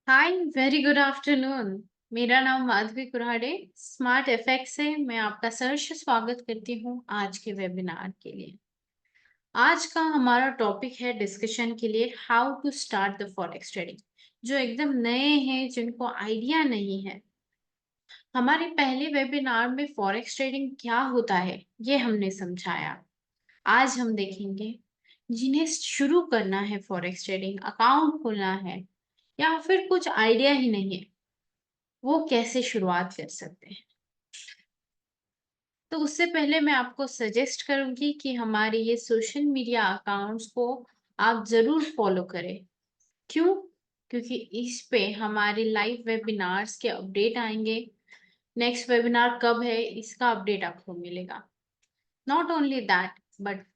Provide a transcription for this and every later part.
हाय, very good afternoon. मेरा नाम Madhavi कुराड़े smart FX से मैं आपका सहर्ष स्वागत करती हूँ आज के वेबिनार के लिए। आज का हमारा टॉपिक है डिस्कशन के लिए how to start the forex trading. जो एकदम नए हैं, जिनको आइडिया नहीं है, हमारे पहले वेबिनार में फॉरेक्स ट्रेडिंग क्या होता है ये हमने समझाया। आज हम देखेंगे जिन्हें शुरू करना है फॉरेक्स ट्रेडिंग, अकाउंट खोलना है या फिर कुछ आइडिया ही नहीं है, वो कैसे शुरुआत कर सकते हैं। तो उससे पहले मैं आपको सजेस्ट करूंगी कि हमारे ये सोशल मीडिया अकाउंट्स को आप ज़रूर फॉलो करें। क्यों? क्योंकि इस पे हमारे लाइव वेबिनार्स के अपडेट आएंगे। नेक्स्ट वेबिनार कब है इसका अपडेट आपको मिलेगा। नॉट ओनली दैट बट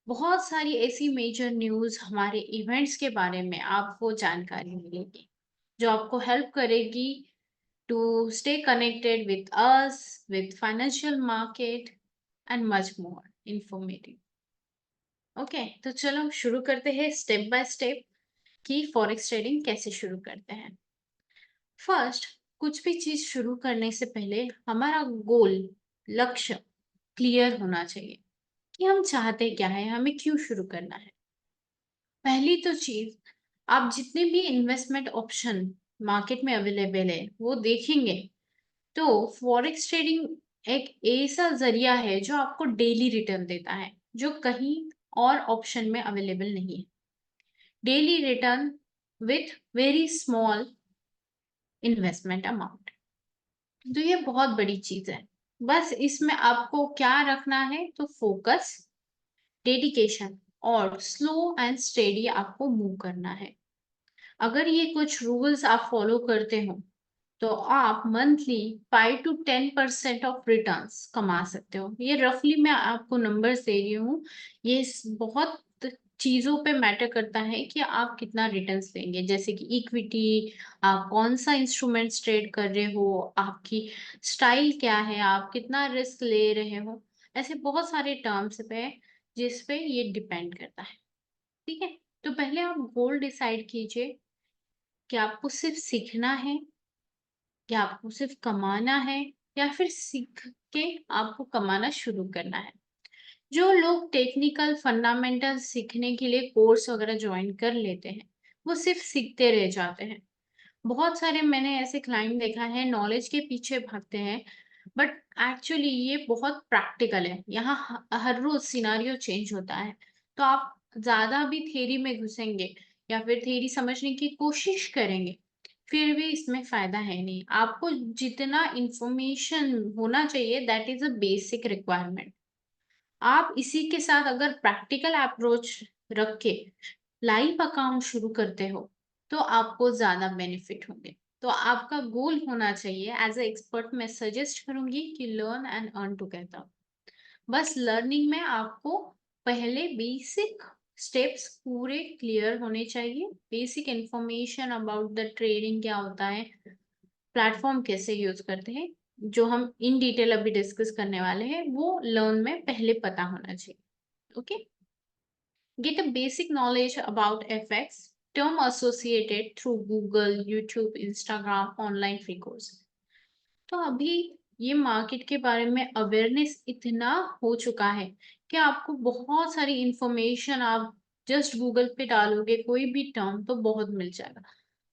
बहुत सारी ऐसी मेजर न्यूज़, हमारे इवेंट्स के बारे में आपको जानकारी मिलेगी जो आपको हेल्प करेगी to stay connected with us, with financial market and much more informative. Okay, तो चलो शुरू करते हैं स्टेप बाय स्टेप कि फॉरेक्स ट्रेडिंग कैसे शुरू करते हैं। फर्स्ट, कुछ भी चीज शुरू करने से पहले हमारा गोल, लक्ष्य क्लियर होना चाहिए कि हम चाहते क्या है, हमें क्यों शुरू करना है। पहली तो चीज, आप जितने भी इन्वेस्टमेंट ऑप्शन मार्केट में अवेलेबल है वो देखेंगे तो फॉरेक्स ट्रेडिंग एक ऐसा जरिया है जो आपको डेली रिटर्न देता है, जो कहीं और ऑप्शन में अवेलेबल नहीं है। Daily return with very small investment amount. तो ये बहुत बड़ी चीज है। बस इसमें आपको क्या रखना है, तो फोकस, डेडिकेशन और स्लो एंड स्टेडी आपको मूव करना है। अगर ये कुछ रूल्स आप फॉलो करते हो तो आप मंथली 5 to 10% ऑफ रिटर्न्स कमा सकते हो। ये रफली मैं आपको नंबर्स दे रही हूँ। ये बहुत चीजों पे मैटर करता है कि आप कितना रिटर्न्स लेंगे, जैसे कि इक्विटी, आप कौन सा इंस्ट्रूमेंट्स ट्रेड कर रहे हो, आपकी स्टाइल क्या है, आप कितना रिस्क ले रहे हो। ऐसे बहुत सारे टर्म्स पे जिस पे ये डिपेंड करता है। ठीक है, तो पहले आप गोल डिसाइड कीजिए कि आपको सिर्फ सीखना है, या आपको सिर्फ कमाना है, या फिर सीख के आपको कमाना शुरू करना है। जो लोग टेक्निकल फंडामेंटल सीखने के लिए कोर्स वगैरह ज्वाइन कर लेते हैं, वो सिर्फ सीखते रह जाते हैं। बहुत सारे मैंने ऐसे क्लाइंट देखा है, नॉलेज के पीछे भागते हैं, बट एक्चुअली ये बहुत प्रैक्टिकल है। यहाँ हर रोज सिनारियो चेंज होता है। तो आप ज्यादा भी थ्योरी में घुसेंगे या फिर थ्योरी समझने की कोशिश करेंगे, फिर भी इसमें फायदा है नहीं। आपको जितना इंफॉर्मेशन होना चाहिए, that is a basic requirement. आप इसी के साथ अगर प्रैक्टिकल अप्रोच रख के लाइव अकाउंट शुरू करते हो तो आपको ज्यादा बेनिफिट होंगे। तो आपका गोल होना चाहिए, एज ए एक्सपर्ट मैं सजेस्ट करूंगी कि लर्न एंड अर्न टुगेदर। बस लर्निंग में आपको पहले बेसिक स्टेप्स पूरे क्लियर होने चाहिए। Basic information about the trading क्या होता है, प्लेटफॉर्म कैसे यूज करते हैं, जो हम इन डिटेल अभी डिस्कस करने वाले हैं, वो लर्न में पहले पता होना चाहिए। Okay, get a basic knowledge about FX, term associated through Google, YouTube, Instagram, online free course। तो अभी ये मार्केट के बारे में अवेयरनेस इतना हो चुका है कि आपको बहुत सारी इंफॉर्मेशन, आप जस्ट गूगल पे डालोगे कोई भी टर्म तो बहुत मिल जाएगा।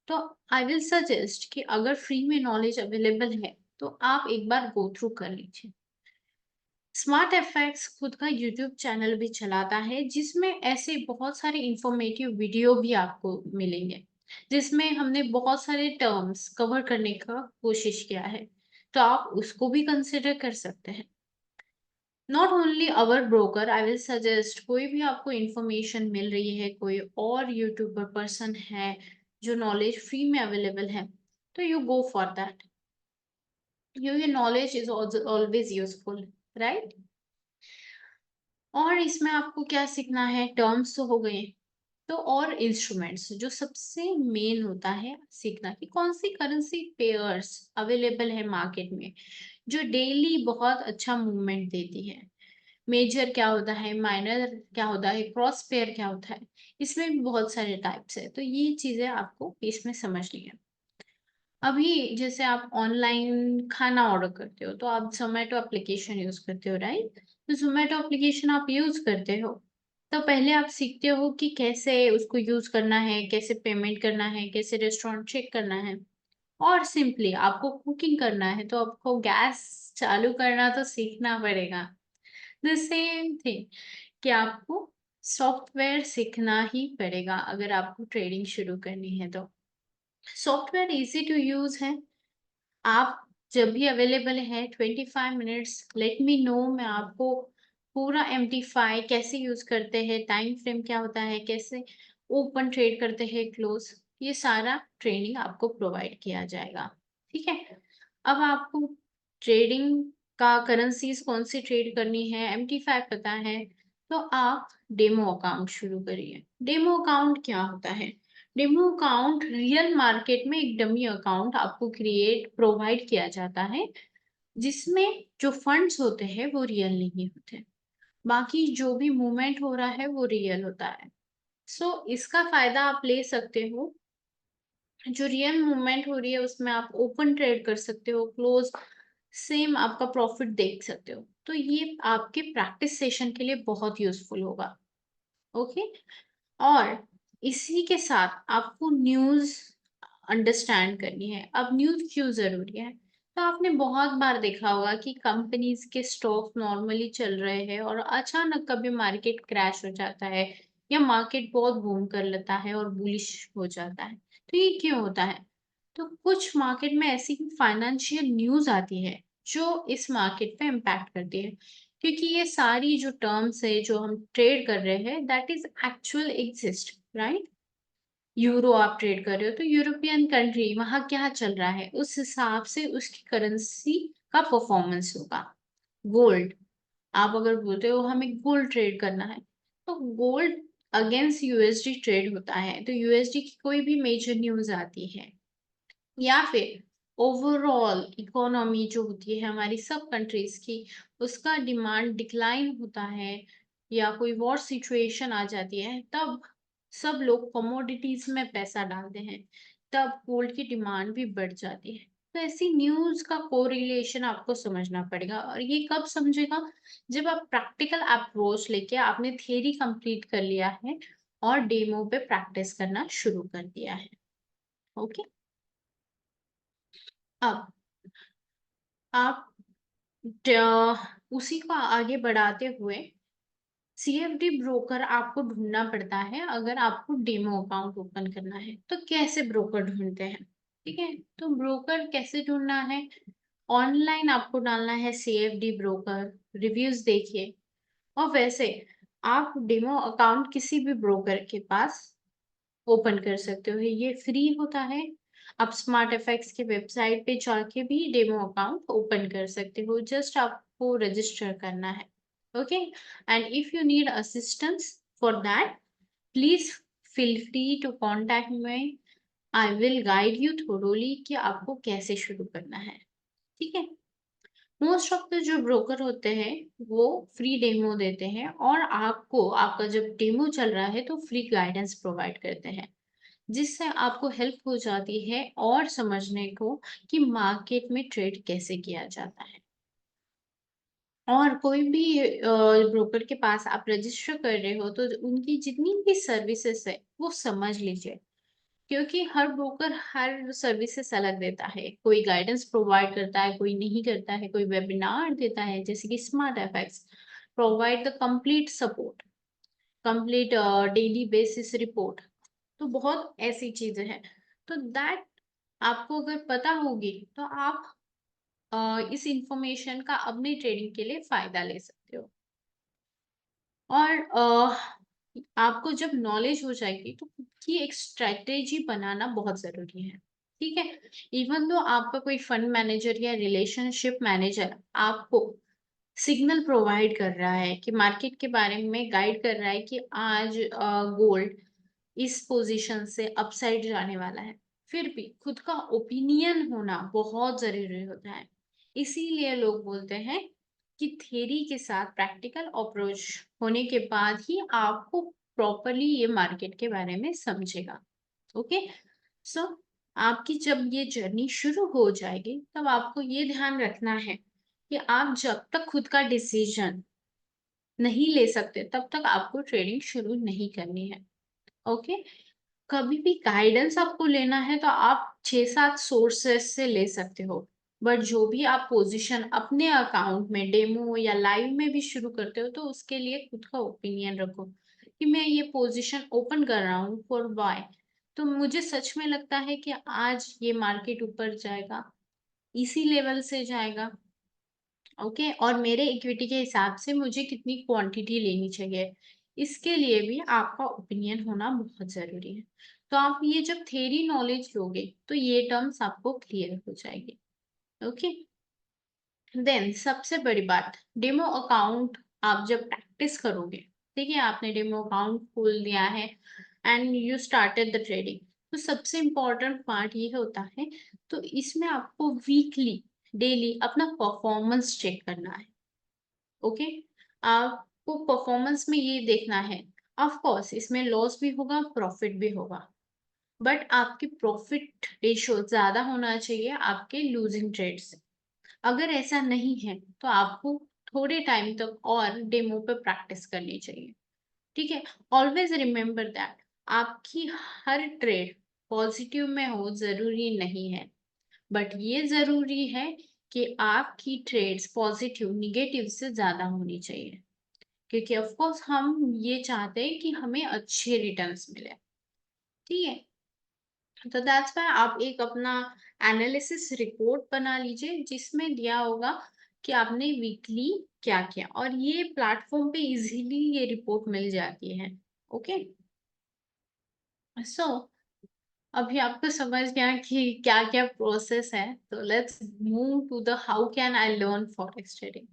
तो आई विल सजेस्ट कि अगर फ्री में नॉलेज अवेलेबल है तो आप एक बार गो थ्रू कर लीजिए। स्मार्ट एफएक्स खुद का यूट्यूब चैनल भी चलाता है, जिसमें ऐसे बहुत सारे इंफॉर्मेटिव वीडियो भी आपको मिलेंगे, जिसमें हमने बहुत सारे टर्म्स कवर करने का कोशिश किया है। तो आप उसको भी कंसिडर कर सकते हैं। Not only our broker, I will suggest कोई भी आपको इंफॉर्मेशन मिल रही है, कोई और यूट्यूबर पर्सन है जो नॉलेज फ्री में अवेलेबल है, तो you go for that. Your knowledge is always useful, right. और इसमें आपको क्या सीखना है, टर्म्स तो हो गए, तो और इंस्ट्रूमेंट्स जो सबसे मेन होता है सीखना, कि कौन सी करेंसी पेयर्स अवेलेबल है मार्केट में जो डेली बहुत अच्छा मूवमेंट देती है। मेजर क्या होता है, माइनर क्या होता है, क्रॉस पेयर क्या होता है। इसमें भी बहुत सारे टाइप्स है, तो ये चीजें आपको इसमें समझनी है। अभी जैसे आप ऑनलाइन खाना ऑर्डर करते हो तो आप ज़ोमैटो एप्लीकेशन यूज़ करते हो, राइट? तो ज़ोमैटो एप्लीकेशन आप यूज़ करते हो, तो पहले आप सीखते हो कि कैसे उसको यूज़ करना है, कैसे पेमेंट करना है, कैसे रेस्टोरेंट चेक करना है और सिंपली आपको कुकिंग करना है, तो आपको गैस चालू करना तो सीखना पड़ेगा। द सेम थिंग कि आपको सॉफ्टवेयर सीखना ही पड़ेगा अगर आपको ट्रेडिंग शुरू करनी है तो। सॉफ्टवेयर ईज़ी टू यूज़ है। आप जब भी अवेलेबल हैं 25 मिनट्स लेट मी नो, मैं आपको पूरा एमडी5 कैसे यूज़ करते हैं, टाइम फ्रेम क्या होता है, कैसे ओपन ट्रेड करते हैं, क्लोज़, ये सारा ट्रेनिंग आपको प्रोवाइड किया जाएगा। ठीक है? अब आपको ट्रेडिंग का करेंसीज़ कौन-सी ट्रेड करनी है, एमडी5 पता है, तो आप डेमो अकाउंट शुरू करिए। डेमो अकाउंट क्या होता है? डेमो अकाउंट रियल मार्केट में एक डमी अकाउंट आपको प्रोवाइड किया जाता है, जिसमें जो फंड्स होते हैं वो रियल नहीं होते। बाकी जो भी मूवमेंट हो रहा है वो रियल होता है। सो इसका फायदा आप ले सकते हो। जो रियल मूवमेंट हो रही है उसमें आप ओपन ट्रेड कर सकते हो, क्लोज सेम आपका प्रॉफिट देख सकते हो। तो ये आपके प्रैक्टिस सेशन के लिए बहुत यूजफुल होगा। ओके, और इसी के साथ आपको न्यूज़ अंडरस्टैंड करनी है। अब न्यूज़ क्यों ज़रूरी है? तो आपने बहुत बार देखा होगा कि कंपनीज़ के स्टॉक नॉर्मली चल रहे हैं और अचानक कभी मार्केट क्रैश हो जाता है या मार्केट बहुत बूम कर लेता है और बुलिश हो जाता है। तो ये क्यों होता है? तो कुछ मार्केट में ऐसी फाइनेंशियल न्यूज़ आती है जो इस मार्केट पे इम्पैक्ट करती है। क्योंकि ये सारी जो टर्म्स है जो हम ट्रेड कर रहे हैं that is actual exist, right? Euro आप ट्रेड कर रहे हो तो यूरोपियन कंट्री वहां क्या चल रहा है उस हिसाब से उसकी करेंसी का परफॉर्मेंस होगा। गोल्ड, आप अगर बोलते हो हमें गोल्ड ट्रेड करना है, तो गोल्ड अगेंस्ट यूएसडी ट्रेड होता है। तो यूएसडी की कोई भी मेजर न्यूज आती है या फिर ओवरऑल इकोनॉमी जो होती है हमारी सब कंट्रीज की, उसका डिमांड डिक्लाइन होता है या कोई वॉर सिचुएशन आ जाती है, तब सब लोग कमोडिटीज में पैसा डालते हैं, तब गोल्ड की डिमांड भी बढ़ जाती है। तो ऐसी न्यूज का कोरिलेशन आपको समझना पड़ेगा, और ये कब समझेगा? जब आप प्रैक्टिकल अप्रोच लेके आपने थियरी कंप्लीट कर लिया है और डेमो पे प्रैक्टिस करना शुरू कर दिया है। ओके, अब आप उसी को आगे बढ़ाते हुए सीएफडी ब्रोकर आपको ढूंढना पड़ता है अगर आपको डेमो अकाउंट ओपन करना है। तो कैसे ब्रोकर ढूंढते हैं? ठीक है, तो ब्रोकर कैसे ढूंढना है? ऑनलाइन आपको डालना है सीएफडी ब्रोकर, रिव्यूज देखिए, और वैसे आप डेमो अकाउंट किसी भी ब्रोकर के पास ओपन कर सकते हो, ये फ्री होता है। आप स्मार्ट एफएक्स के वेबसाइट पे जाके भी डेमो अकाउंट ओपन कर सकते हो, जस्ट आपको रजिस्टर करना है। Okay, and if you need assistance for that, please feel free to contact me. I will guide you thoroughly कि आपको कैसे शुरू करना है। ठीक है, मोस्ट ऑफ द जो ब्रोकर होते हैं वो फ्री डेमो देते हैं और आपको आपका जब डेमो चल रहा है तो फ्री गाइडेंस प्रोवाइड करते हैं, जिससे आपको हेल्प हो जाती है और समझने को कि मार्केट में ट्रेड कैसे किया जाता है। और कोई भी ब्रोकर के पास आप रजिस्टर कर रहे हो तो उनकी जितनी भी सर्विसेज है वो समझ लीजिए, क्योंकि हर ब्रोकर हर सर्विसेज अलग देता है। कोई गाइडेंस प्रोवाइड करता है, कोई नहीं करता है, कोई वेबिनार देता है, जैसे कि smart FX provide the complete support, complete daily basis report. तो बहुत ऐसी चीजें हैं, तो दैट आपको अगर पता होगी तो आप इस इंफॉर्मेशन का अपनी ट्रेडिंग के लिए फायदा ले सकते हो। और आपको जब नॉलेज हो जाएगी तो खुद की एक स्ट्रेटेजी बनाना बहुत जरूरी है। ठीक है, इवन दो आपका कोई फंड मैनेजर या रिलेशनशिप मैनेजर आपको सिग्नल प्रोवाइड कर रहा है कि मार्केट के बारे में गाइड कर रहा है कि आज गोल्ड इस पोजीशन से अपसाइड जाने वाला है, फिर भी खुद का ओपिनियन होना बहुत जरूरी होता है। इसीलिए लोग बोलते हैं कि थ्योरी के साथ प्रैक्टिकल अप्रोच होने के बाद ही आपको प्रॉपरली ये मार्केट के बारे में समझेगा। ओके, सो आपकी जब ये जर्नी शुरू हो जाएगी, तब आपको ये ध्यान रखना है कि आप जब तक खुद का डिसीजन नहीं ले सकते, तब तक आपको ट्रेडिंग शुरू नहीं करनी है। ओके? कभी भी गाइडेंस आपको लेना है तो आप 6-7 सोर्सेस से ले सकते हो। बट जो भी आप पोजीशन अपने अकाउंट में डेमो या लाइव में भी शुरू करते हो, तो उसके लिए खुद का ओपिनियन रखो कि मैं ये पोजीशन ओपन कर रहा हूँ फॉर व्हाई। तो मुझे सच में लगता है कि आज ये मार्केट ऊपर जाएगा, इसी लेवल से जाएगा। ओके, और मेरे इक्विटी के हिसाब से मुझे कितनी क्वांटिटी लेनी चाहिए, इसके लिए भी आपका ओपिनियन होना बहुत ज़रूरी है। तो आप ये जब थ्योरी नॉलेज लोगे, तो ये टर्म्स आपको क्लियर हो जाएगी। ओके, देन सबसे बड़ी बात, डेमो अकाउंट आप जब प्रैक्टिस करोगे, ठीक है, आपने डेमो अकाउंट खोल दिया है and you started the trading, तो सबसे इम्पोर्टेंट पार्ट ये होता है, तो इसमें आपको वीकली, डेली अपना परफॉर्मेंस चेक करना है। ओके, आपको परफॉर्मेंस में ये देखना है, ऑफ कोर्स इसमें लॉस भी होगा, प्रॉफिट भी होगा, बट आपकी प्रॉफिट रेशियो ज्यादा होना चाहिए आपके लूजिंग ट्रेड से। अगर ऐसा नहीं है, तो आपको थोड़े टाइम तक और डेमो पे प्रैक्टिस करनी चाहिए। ठीक है, ऑलवेज रिमेम्बर दैट आपकी हर ट्रेड पॉजिटिव में हो जरूरी नहीं है, बट ये जरूरी है कि आपकी ट्रेड्स पॉजिटिव निगेटिव से ज्यादा होनी चाहिए, क्योंकि ऑफ कोर्स हम ये चाहते हैं कि हमें अच्छे रिटर्न्स मिले। ठीक है, तो दैट्स व्हाई आप एक अपना एनालिसिस रिपोर्ट बना लीजिए, जिसमें दिया होगा कि आपने वीकली क्या किया, और ये प्लेटफॉर्म पे इजीली ये रिपोर्ट मिल जाती है। ओके, सो अभी आपको समझ गया कि क्या क्या प्रोसेस है, तो let's move to the how can I learn forex trading.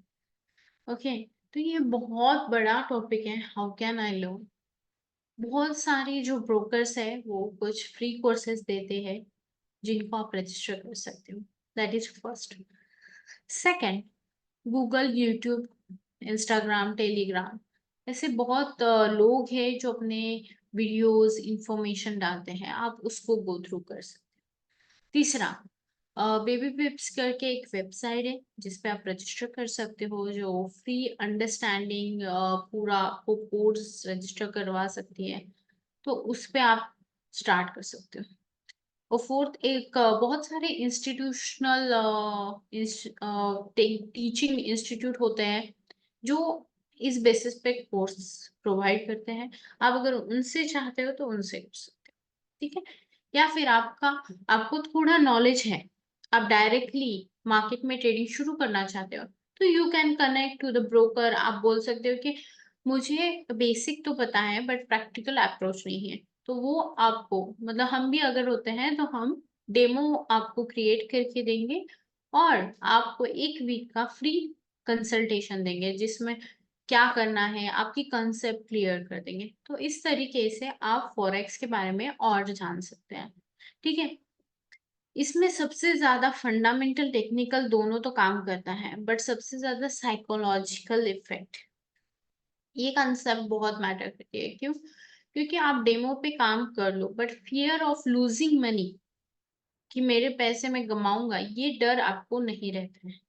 Okay, तो ये बहुत बड़ा टॉपिक है, हाउ कैन आई लर्न। बहुत सारे जो ब्रोकर्स है वो कुछ फ्री कोर्सेज देते हैं, जिनको आप रजिस्टर कर सकते हो। That is first. Second, Google, YouTube, Instagram, Telegram, ऐसे बहुत लोग हैं जो अपने वीडियोस इंफॉर्मेशन डालते हैं, आप उसको गो थ्रू कर सकते हो। तीसरा, बेबी पिप्स करके एक वेबसाइट है, जिसपे आप रजिस्टर कर सकते हो, जो फ्री अंडरस्टैंडिंग पूरा आपको कोर्स रजिस्टर करवा सकती है, तो उस पे आप स्टार्ट कर सकते हो। और फोर्थ, एक बहुत सारे इंस्टीट्यूशनल टीचिंग इंस्टीट्यूट होते हैं, जो इस बेसिस पे कोर्स प्रोवाइड करते हैं। आप अगर उनसे चाहते हो तो उनसे कर सकते हो। ठीक है, या फिर आपको थोड़ा नॉलेज है, आप डायरेक्टली मार्केट में ट्रेडिंग शुरू करना चाहते हो, तो you can connect to the broker. आप बोल सकते हो कि मुझे बेसिक तो पता है, बट प्रैक्टिकल अप्रोच नहीं है, तो वो आपको, मतलब हम भी अगर होते हैं तो हम डेमो आपको क्रिएट करके देंगे, और आपको 1 वीक का फ्री कंसल्टेशन देंगे, जिसमें क्या करना है आपकी कंसेप्ट क्लियर कर देंगे। तो इस तरीके से आप फॉरेक्स के बारे में और जान सकते हैं। ठीक है, इसमें सबसे ज्यादा फंडामेंटल टेक्निकल दोनों तो काम करता है, बट सबसे ज्यादा साइकोलॉजिकल इफेक्ट, ये कंसेप्ट बहुत मैटर करती है। क्यों? क्योंकि आप डेमो पे काम कर लो, but fear of losing money, कि मेरे पैसे मैं गमाऊंगा, ये डर आपको नहीं रहता है,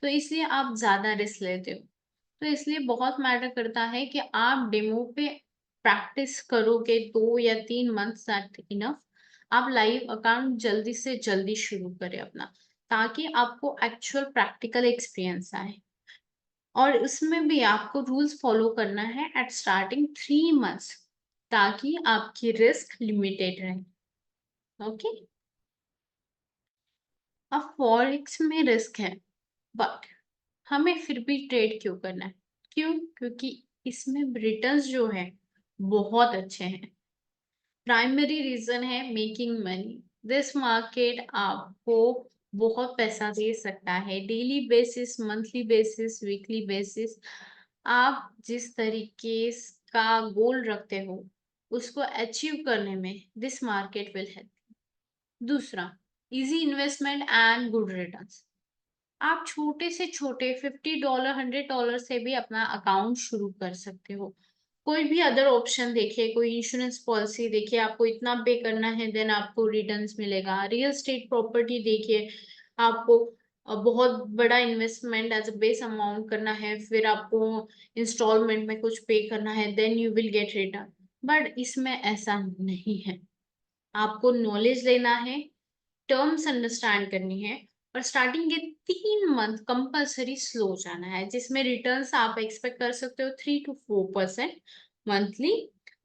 तो इसलिए आप ज्यादा रिस्क लेते हो। तो इसलिए बहुत मैटर करता है कि आप डेमो पे प्रैक्टिस करोगे 2 या 3 मंथ, दैट इनफ। आप लाइव अकाउंट जल्दी से जल्दी शुरू करें अपना, ताकि आपको एक्चुअल प्रैक्टिकल एक्सपीरियंस आए। और उसमें भी आपको रूल्स फॉलो करना है एट स्टार्टिंग 3 मंथ्स, ताकि आपकी रिस्क लिमिटेड रहे। ओके, अब फॉरेक्स में रिस्क है, बट हमें फिर भी ट्रेड क्यों करना है? क्यों? क्योंकि इसमें रिटर्न्स जो है बहुत अच्छे हैं। प्राइमरी रीजन है मेकिंग मनी। दिस मार्केट आपको बहुत पैसा दे सकता है, daily basis, monthly basis, weekly basis. आप जिस तरीके का गोल रखते हो, उसको अचीव करने में दिस मार्केट विल हेल्प। दूसरा, easy investment and good returns. आप छोटे से छोटे $50, $100 से भी अपना अकाउंट शुरू कर सकते हो, कोई भी अदर ऑप्शन देखिए, कोई इंश्योरेंस पॉलिसी देखिए, आपको इतना पे करना है देन आपको रिटर्न्स मिलेगा। रियल एस्टेट प्रॉपर्टी देखिए, आपको बहुत बड़ा investment as a base amount करना है, फिर आपको इंस्टॉलमेंट में कुछ पे करना है, then you will get return. But इसमें ऐसा नहीं है। आपको नॉलेज लेना है, टर्म्स अंडरस्टैंड करनी है, और स्टार्टिंग के 3 मंथ कंपल्सरी स्लो जाना है, जिसमें रिटर्न्स आप एक्सपेक्ट कर सकते हो 3 to 4% मंथली।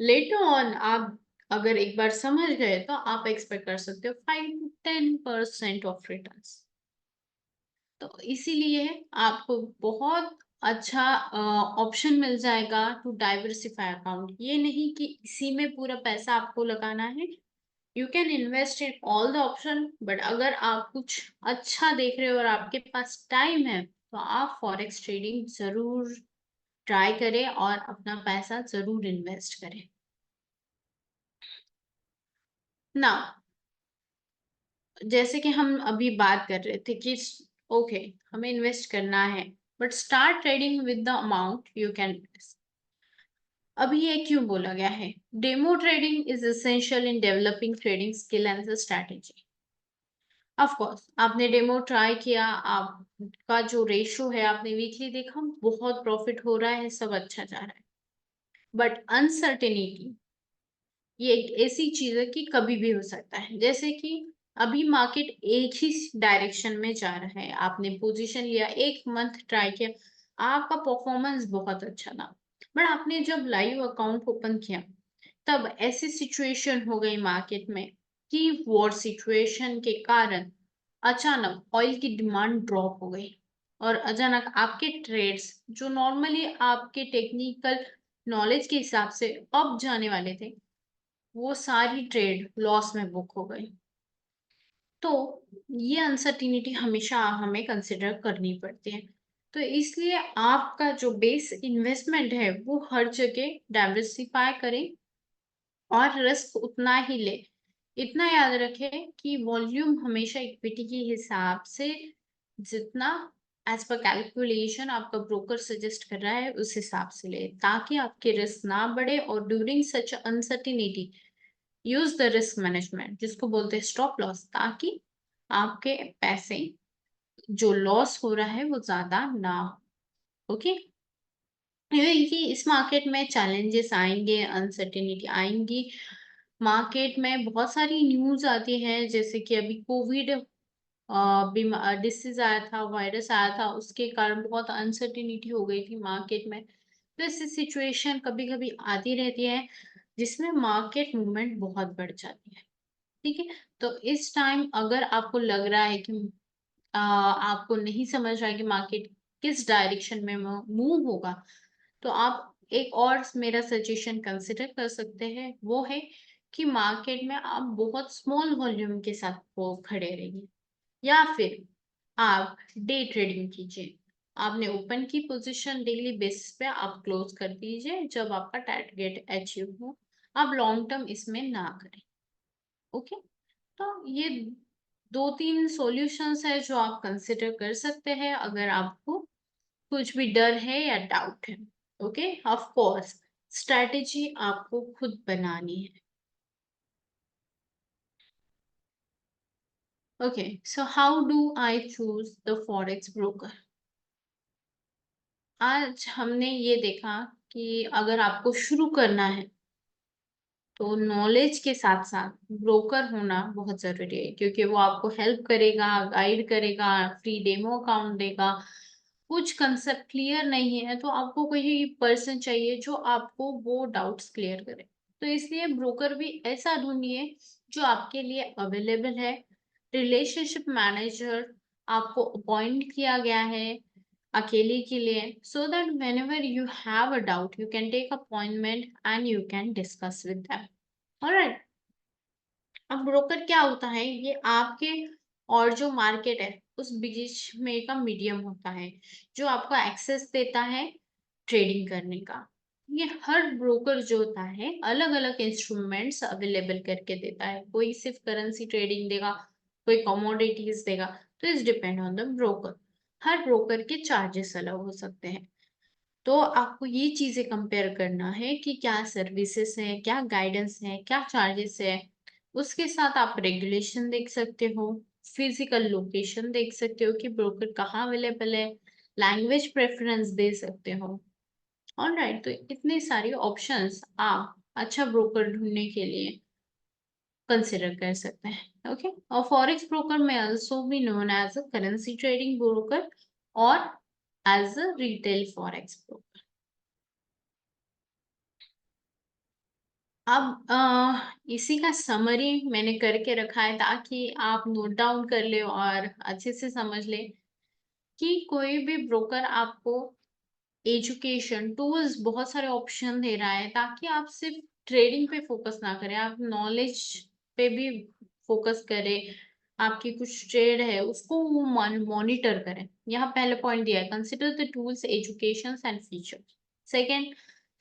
लेटर ऑन आप अगर एक बार समझ गए तो आप एक्सपेक्ट कर सकते हो 5 to 10% ऑफ रिटर्न्स। तो इसीलिए आपको बहुत अच्छा ऑप्शन मिल जाएगा टू डाइवर्सिफाई अकाउंट। ये नहीं कि इसी में पूरा पैसा आपको लगाना है। You can invest in all the option, but अगर आप कुछ अच्छा देख रहे हो और आपके पास टाइम है तो आप फॉरेक्स ट्रेडिंग जरूर ट्राई करें और अपना पैसा जरूर इन्वेस्ट करें ना। जैसे कि हम अभी बात कर रहे थे कि ओके, हमें इन्वेस्ट करना है, but start trading with the amount you can. अभी ये क्यों बोला गया है? Demo trading is essential in developing trading skill and strategy. Of course आपने डेमो ट्राई किया, आपका जो रेशो है आपने वीकली देखा, बहुत प्रॉफिट हो रहा है, सब अच्छा जा रहा है। बट अनसर्टेनिटी ये एक ऐसी चीज है कि कभी भी हो सकता है। जैसे कि अभी मार्केट एक ही डायरेक्शन में जा रहा है, आपने पोजीशन लिया, 1 मंथ ट्राई किया, आपका परफॉर्मेंस बहुत अच्छा था, बट आपने जब लाइव अकाउंट ओपन किया तब ऐसी सिचुएशन हो गई मार्केट में कि वॉर सिचुएशन के कारण अचानक ऑयल की डिमांड ड्रॉप हो गई, और अचानक आपके ट्रेड्स जो नॉर्मली आपके टेक्निकल नॉलेज के हिसाब से अप जाने वाले थे, वो सारी ट्रेड लॉस में बुक हो गई। तो ये अनसर्टिनिटी हमेशा हमें कंसिडर करनी पड़ती है। तो इसलिए आपका जो बेस इन्वेस्टमेंट है वो हर जगह डाइवर्सिफाई करें और रिस्क उतना ही ले। इतना याद रखें कि वॉल्यूम हमेशा इक्विटी के हिसाब से जितना एज पर कैलकुलेशन आपका ब्रोकर सजेस्ट कर रहा है उस हिसाब से ले, ताकि आपके रिस्क ना बढ़े। और during such uncertainty use the risk management, जिसको बोलते हैं स्टॉप लॉस, ताकि आपके पैसे जो लॉस हो रहा है वो ज्यादा ना हो। ओके, ये कि इस मार्केट में चैलेंजेस आएंगे, अनसर्टेनिटी आएंगी। मार्केट में बहुत सारी न्यूज आती है, जैसे कि अभी कोविड डिसीज आया था, वायरस आया था, उसके कारण बहुत अनसर्टेनिटी हो गई थी मार्केट में। तो ऐसी सिचुएशन कभी कभी आती रहती है जिसमें मार्केट मूवमेंट बहुत बढ़ जाती है। ठीक है, तो इस टाइम अगर आपको लग रहा है कि आपको नहीं समझ रहा है कि मार्केट किस डायरेक्शन में मूव होगा, तो आप एक और मेरा सजेशन कंसिडर कर सकते हैं, वो है कि मार्केट में आप बहुत स्मॉल वॉल्यूम के साथ वो खड़े रहिए, या फिर आप डे ट्रेडिंग कीजिए। आपने ओपन की पोजीशन डेली बेसिस पे आप क्लोज कर दीजिए जब आपका टारगेट अचीव हो। आप लॉन्ग टर्म इसमें ना करें। ओके, तो ये 2-3 सॉल्यूशंस है जो आप कंसिडर कर सकते हैं अगर आपको कुछ भी डर है या डाउट है। ओके, ऑफ कोर्स स्ट्रैटेजी आपको खुद बनानी है। Okay, so how do I choose the forex broker? आज हमने ये देखा कि अगर आपको शुरू करना है तो नॉलेज के साथ साथ ब्रोकर होना बहुत जरूरी है, क्योंकि वो आपको हेल्प करेगा, गाइड करेगा, फ्री डेमो अकाउंट देगा। कुछ कंसेप्ट क्लियर नहीं है तो आपको कोई पर्सन चाहिए जो आपको वो डाउट्स क्लियर करे। तो इसलिए ब्रोकर भी ऐसा ढूंढिए जो आपके लिए अवेलेबल है। रिलेशनशिप मैनेजर आपको अपॉइंट किया गया है अकेले के लिए, so that whenever you have a doubt you can take appointment and you can discuss with them. Alright, अब ब्रोकर क्या होता है? ये आपके और जो मार्केट है उस बीच में का मीडियम होता है, जो आपको एक्सेस देता है ट्रेडिंग करने का। ये हर ब्रोकर जो होता है अलग अलग इंस्ट्रूमेंट्स अवेलेबल करके देता है। कोई सिर्फ करेंसी ट्रेडिंग देगा, कोई कमोडिटीज देगा। तो इस depend on the broker. Her broker के चार्जेस अलग हो सकते हैं। तो आपको ये चीजें कंपेयर करना है कि क्या सर्विसेज है, क्या गाइडेंस है, क्या चार्जेस है। उसके साथ आप रेगुलेशन देख सकते हो, फिजिकल लोकेशन देख सकते हो कि ब्रोकर कहाँ अवेलेबल है, लैंग्वेज प्रेफरेंस दे सकते हो। ऑलराइट, तो इतने सारे ऑप्शंस आप अच्छा ब्रोकर ढूंढने के लिए कंसिडर कर सकते हैं। ओके, और forex broker may also be known as a currency trading broker और as a retail forex broker. अब इसी का समरी मैंने करके रखा है ताकि आप नोट डाउन कर ले और अच्छे से समझ ले कि कोई भी ब्रोकर आपको एजुकेशन टूल्स बहुत सारे ऑप्शन दे रहा है ताकि आप सिर्फ ट्रेडिंग पे फोकस ना करें, आप नॉलेज पे भी फोकस करें। आपकी कुछ ट्रेड है उसको वो मॉनिटर करें। यहाँ पहले पॉइंट दिया है, consider the tools education and feature. Second,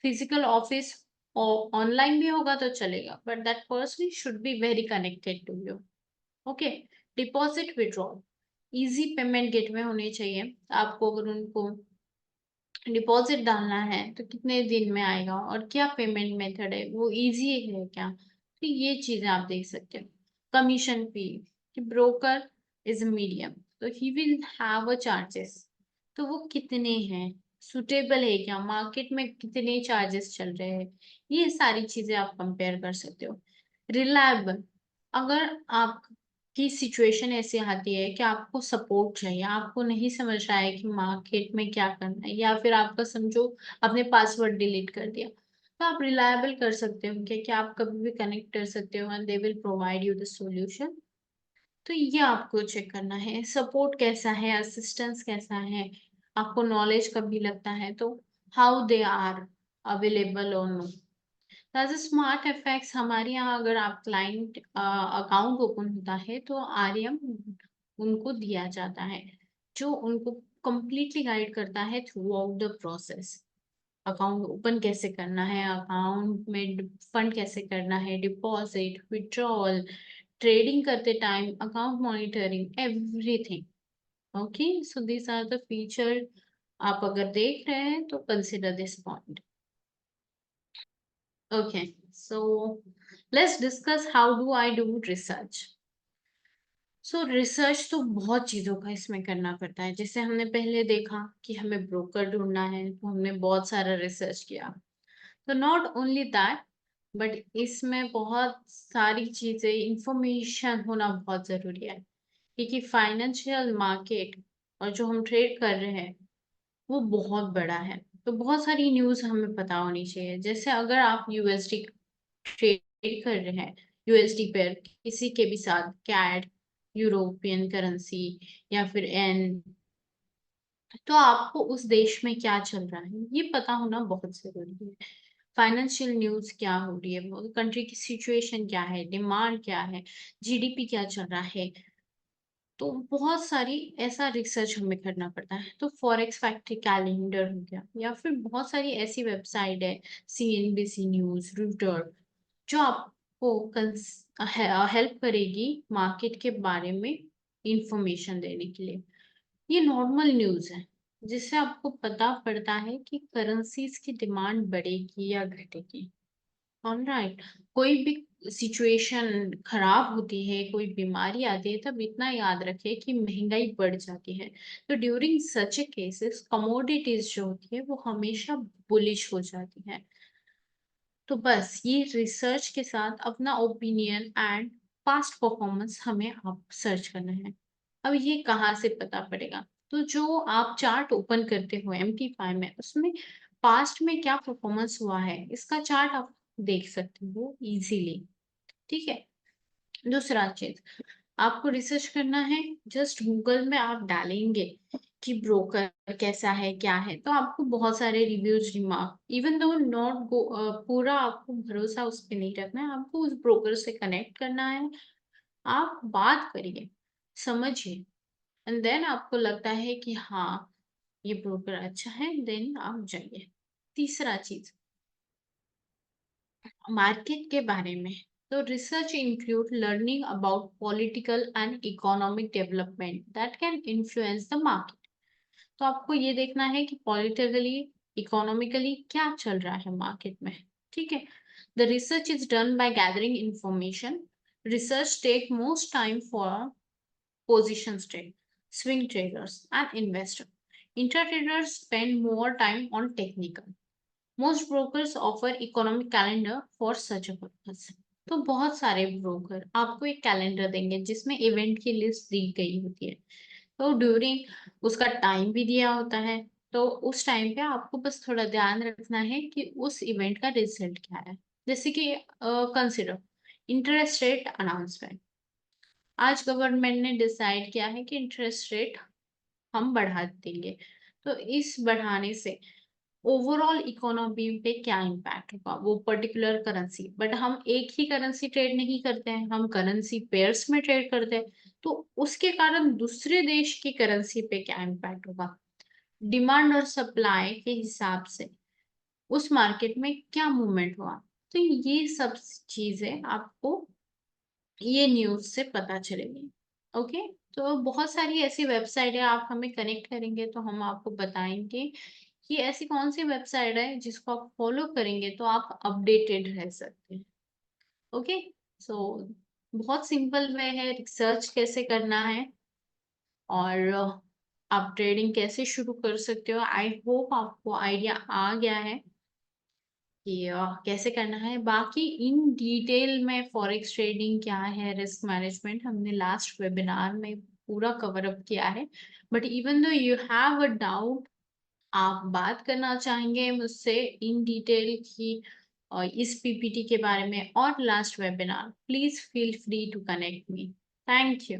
physical office और ऑनलाइन भी होगा तो चलेगा, but that person should be very connected to you. Okay, deposit withdrawal, easy payment gateway होने चाहिए। आपको अगर उनको डिपॉजिट डालना है तो कितने दिन में आएगा और क्या पेमेंट मेथड है, वो इजी है क्या, तो ये चीजें आप देख सकते हो। कमीशन फी, कि ब्रोकर इज मीडियम तो he will have a charges, तो वो कितने हैं, सुटेबल है क्या, मार्केट में कितने चार्जेस चल रहे हैं, ये सारी चीजें आप कंपेयर कर सकते हो। रिलायबल, अगर आप की सिचुएशन ऐसी आती है कि आपको सपोर्ट चाहिए, आपको नहीं समझ रहा है कि मार्केट में क्या करना है, या फिर आपका समझो आपने पासवर्ड डिलीट कर दिया, तो आप रिलायबल कर सकते हो कि आप कभी भी कनेक्ट कर सकते हो and they will provide you the solution. तो ये आपको चेक करना है, सपोर्ट कैसा है, असिस्टेंस कैसा है, आपको नॉलेज कभी लगता है तो हाउ दे आर अवेलेबल और know. As a smart FX, हमारे यहाँ अगर आप क्लाइंट अकाउंट ओपन होता है तो आरएम उनको दिया जाता है, जो उनको कंप्लीटली गाइड करता है throughout the process. Account open कैसे करना है, अकाउंट में फंड कैसे करना है, डिपॉजिट, विड्रॉल, ट्रेडिंग करते time, account monitoring, everything. Okay, so this are the feature. आप अगर देख रहे हैं तो consider this point. Okay, so let's discuss how do I do research. So research तो बहुत चीजों का इसमें करना पड़ता है। जैसे हमने पहले देखा कि हमें ब्रोकर ढूंढना है तो हमने बहुत सारा रिसर्च किया। तो नॉट ओनली दैट, बट इसमें बहुत सारी चीजें इंफॉर्मेशन होना बहुत जरूरी है, क्योंकि फाइनेंशियल मार्केट और जो हम ट्रेड कर रहे हैं वो बहुत बड़ा है। तो बहुत सारी न्यूज हमें पता होनी चाहिए। जैसे अगर आप यूएसडी ट्रेड कर रहे हैं, यूएसडी पर किसी के भी साथ, कैड, यूरोपियन करेंसी या फिर एन, तो आपको उस देश में क्या चल रहा है ये पता होना बहुत जरूरी है। फाइनेंशियल न्यूज क्या हो रही है, कंट्री की सिचुएशन क्या है, डिमांड क्या है, जीडीपी क्या चल रहा है, तो बहुत सारी ऐसा रिसर्च हमें करना पड़ता है। तो फॉरेक्स फैक्ट्री कैलेंडर हो गया, या फिर बहुत सारी ऐसी वेबसाइट है, सीएनबीसी न्यूज, रूटर, जो आपको हेल्प करेगी मार्केट के बारे में इंफॉर्मेशन देने के लिए। ये नॉर्मल न्यूज़ है जिससे आपको पता पड़ता है कि करेंसीज की डिमांड बढ़ेगी या घटेगी। ऑलराइट, कोई भी सिचुएशन खराब होती है, कोई बीमारी आती है, तब इतना याद रखें कि महंगाई बढ़ जाती है। तो ड्यूरिंग सच ए केसेस कमोडिटीज जो होती है वो हमेशा बुलिश हो जाती है। तो बस ये रिसर्च के साथ अपना ओपिनियन एंड पास्ट परफॉर्मेंस हमें आप सर्च करना है। अब ये कहाँ से पता पड़ेगा, तो जो आप चार्ट ओपन करते हो MT5 में, उसमें पास्ट में क्या परफॉर्मेंस हुआ है इसका चार्ट आप देख सकते हो इजीली। ठीक है, दूसरा चीज, आपको रिसर्च करना है, जस्ट गूगल में आप डालेंगे कि ब्रोकर कैसा है क्या है, तो आपको बहुत सारे reviews, remark, even though not पूरा आपको भरोसा उस पर नहीं रखना है, आपको उस ब्रोकर से कनेक्ट करना है। आप बात करिए, समझिए, एंड देन आपको लगता है कि हाँ ये ब्रोकर अच्छा है, देन आप जाइए। तीसरा चीज, मार्केट के बारे में, तो research include learning about political and economic development that can influence the market. तो आपको ये देखना है कि पॉलिटिकली इकोनॉमिकली क्या चल रहा है मार्केट में, ठीक है। The research is done by gathering information. Research take most time for position trade, swing traders, and investor. Intra-traders spend more time on technical. Most brokers offer economic calendar for such a purpose. तो बहुत सारे broker आपको एक calendar देंगे जिसमें event की list दी गई होती है। तो ड्यूरिंग उसका टाइम भी दिया होता है। तो उस टाइम पे आपको बस थोड़ा ध्यान रखना है कि उस इवेंट का रिजल्ट क्या है। जैसे कि कंसिडर इंटरेस्ट रेट अनाउंसमेंट। आज गवर्नमेंट ने डिसाइड किया है कि इंटरेस्ट रेट हम बढ़ा देंगे। तो इस बढ़ाने से ओवरऑल इकोनॉमी पे क्या इम्पैक्ट होगा, वो पर्टिकुलर करेंसी, बट हम एक ही करेंसी ट्रेड नहीं करते हैं, हम करेंसी पेयर्स में ट्रेड करते हैं। तो उसके कारण दूसरे देश की करेंसी पे क्या इम्पैक्ट होगा, डिमांड और सप्लाई के हिसाब से उस मार्केट में क्या मूवमेंट हुआ। तो ये सब चीजें आपको ये न्यूज़ से पता चलेगी। ओके? तो बहुत सारी ऐसी वेबसाइट है, आप हमें कनेक्ट करेंगे तो हम आपको बताएँगे कि ऐसी कौन-सी वेबसाइट है जिसको आप फॉलो करेंगे तो आप अपडेटेड रह सकते हैं। ओके? सो बहुत सिंपल वे है रिसर्च कैसे करना है और आप ट्रेडिंग कैसे शुरू कर सकते हो। आई होप आपको आइडिया आ गया है कि कैसे करना है। बाकी इन डिटेल में फॉरेक्स ट्रेडिंग क्या है, रिस्क मैनेजमेंट हमने लास्ट वेबिनार में पूरा कवर अप किया है। But even though you have a doubt, आप बात करना चाहेंगे मुझसे इन डिटेल की इस पीपीटी के बारे में और last webinar, please feel free to connect me. Thank you.